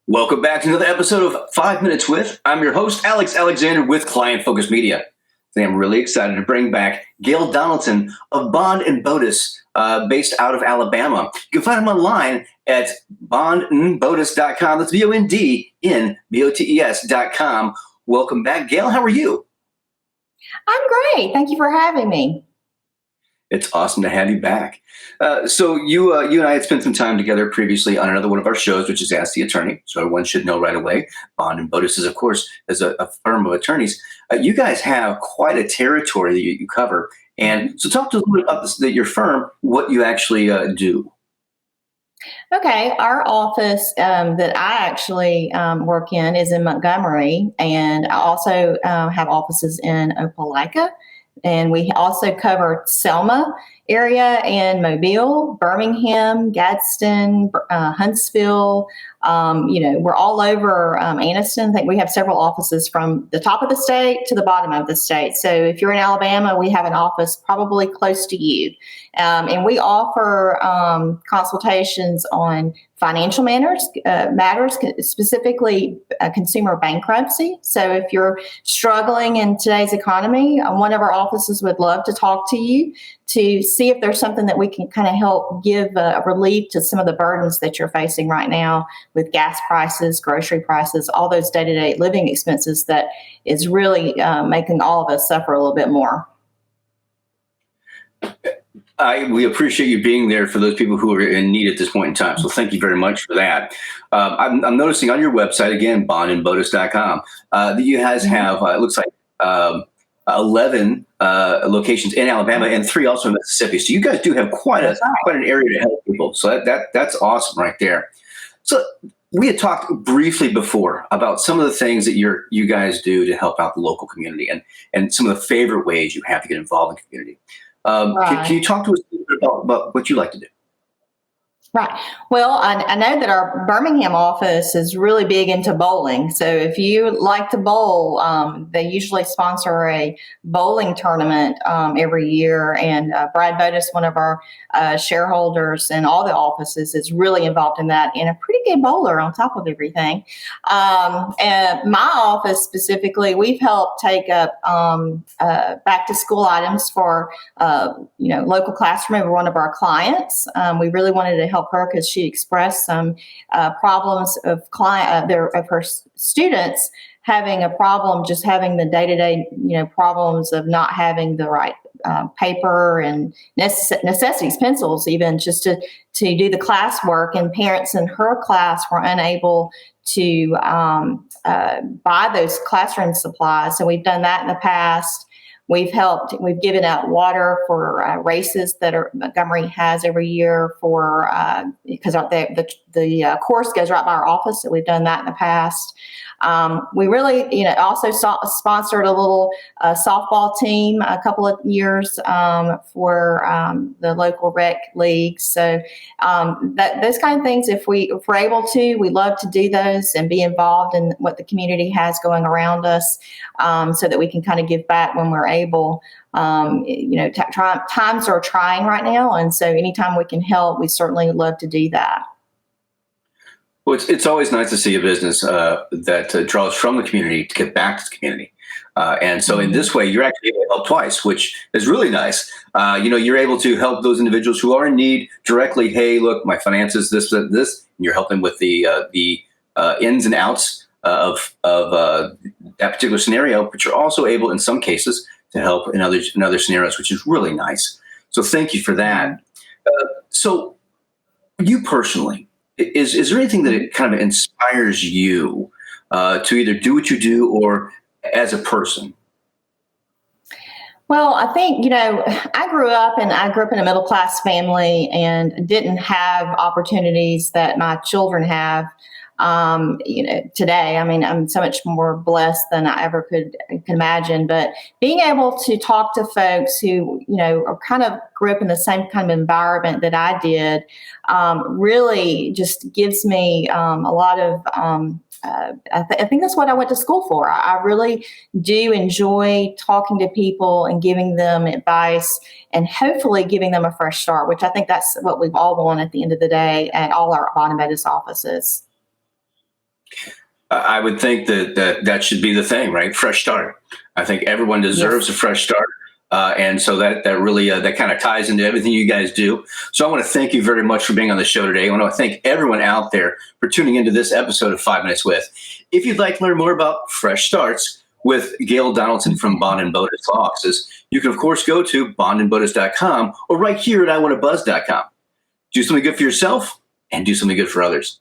Welcome back to another episode of 5 Minutes With. I'm your host, Alex Alexander with Client Focused Media. Today I'm really excited to bring back Gail Donaldson of Bond and Botus, based out of Alabama. You can find them online at bondnbotus.com. That's BONDNBOTES.com. Welcome back, Gail. How are you? I'm great. Thank you for having me. It's awesome to have you back. So you and I had spent some time together previously on another one of our shows, which is Ask the Attorney. So everyone should know right away. Bond and Botus is, of course, as a firm of attorneys. You guys have quite a territory that you cover. And so talk to us a little bit about your firm, what you actually do. Okay, our office that I actually work in is in Montgomery, and I also have offices in Opelika. And we also cover Selma area and Mobile, Birmingham, Gadsden, Huntsville. We're all over Anniston. I think we have several offices from the top of the state to the bottom of the state. So if you're in Alabama, we have an office probably close to you. And we offer consultations on financial matters, specifically consumer bankruptcy. So if you're struggling in today's economy, one of our offices would love to talk to you to see if there's something that we can kind of help give relief to some of the burdens that you're facing right now with gas prices, grocery prices, all those day-to-day living expenses that is really making all of us suffer a little bit more. We appreciate you being there for those people who are in need at this point in time. So thank you very much for that. I'm noticing on your website, again, bondandbotus.com, that you guys have, it looks like 11 locations in Alabama and 3 also in Mississippi. So you guys do have quite an area to help people. So that's awesome right there. So we had talked briefly before about some of the things that you guys do to help out the local community and some of the favorite ways you have to get involved in the community. Can you talk to us a little bit about what you like to do? Right. Well, I know that our Birmingham office is really big into bowling. So if you like to bowl, they usually sponsor a bowling tournament every year. And Brad Botus, one of our shareholders in all the offices, is really involved in that and a pretty good bowler on top of everything. And my office specifically, we've helped take up back to school items for local classroom of one of our clients. We really wanted to help her because she expressed some problems of her students having a problem, just having the day-to-day problems of not having the right paper and necessities, pencils, even just to do the classwork. And parents in her class were unable to buy those classroom supplies. So we've done that in the past. We've given out water for races that Montgomery has every year because the course goes right by our office. So we've done that in the past. We really, also sponsored a little softball team a couple of years for the local rec league. So those kind of things, if we're able to, we love to do those and be involved in what the community has going around us, so that we can kind of give back when we're able. Times are trying right now, and so anytime we can help, we certainly love to do that. Well, it's always nice to see a business that draws from the community to get back to the community. And so in this way, you're actually able to help twice, which is really nice. You're able to help those individuals who are in need directly. Hey, look, my finances, this, and you're helping with the ins and outs of that particular scenario, but you're also able, in some cases, to help in other scenarios, which is really nice. So thank you for that. So you personally, is there anything that kind of inspires you to either do what you do or as a person? Well, I think, I grew up in a middle-class family and didn't have opportunities that my children have. Today, I mean, I'm so much more blessed than I ever could imagine, but being able to talk to folks who, are kind of grew up in the same kind of environment that I did, really just gives me a lot of, I think that's what I went to school for. I really do enjoy talking to people and giving them advice and hopefully giving them a fresh start, which I think that's what we've all want at the end of the day at all our Bond and Botus offices. I would think that should be the thing, right? Fresh start. I think everyone deserves Yes. a fresh start. And so that really that kind of ties into everything you guys do. So I want to thank you very much for being on the show today. I want to thank everyone out there for tuning into this episode of 5 Minutes With. If you'd like to learn more about fresh starts with Gail Donaldson from Bond and Bodas Law Offices, you can of course go to bondandbodas.com or right here at iwannabuzz.com. Do something good for yourself and do something good for others.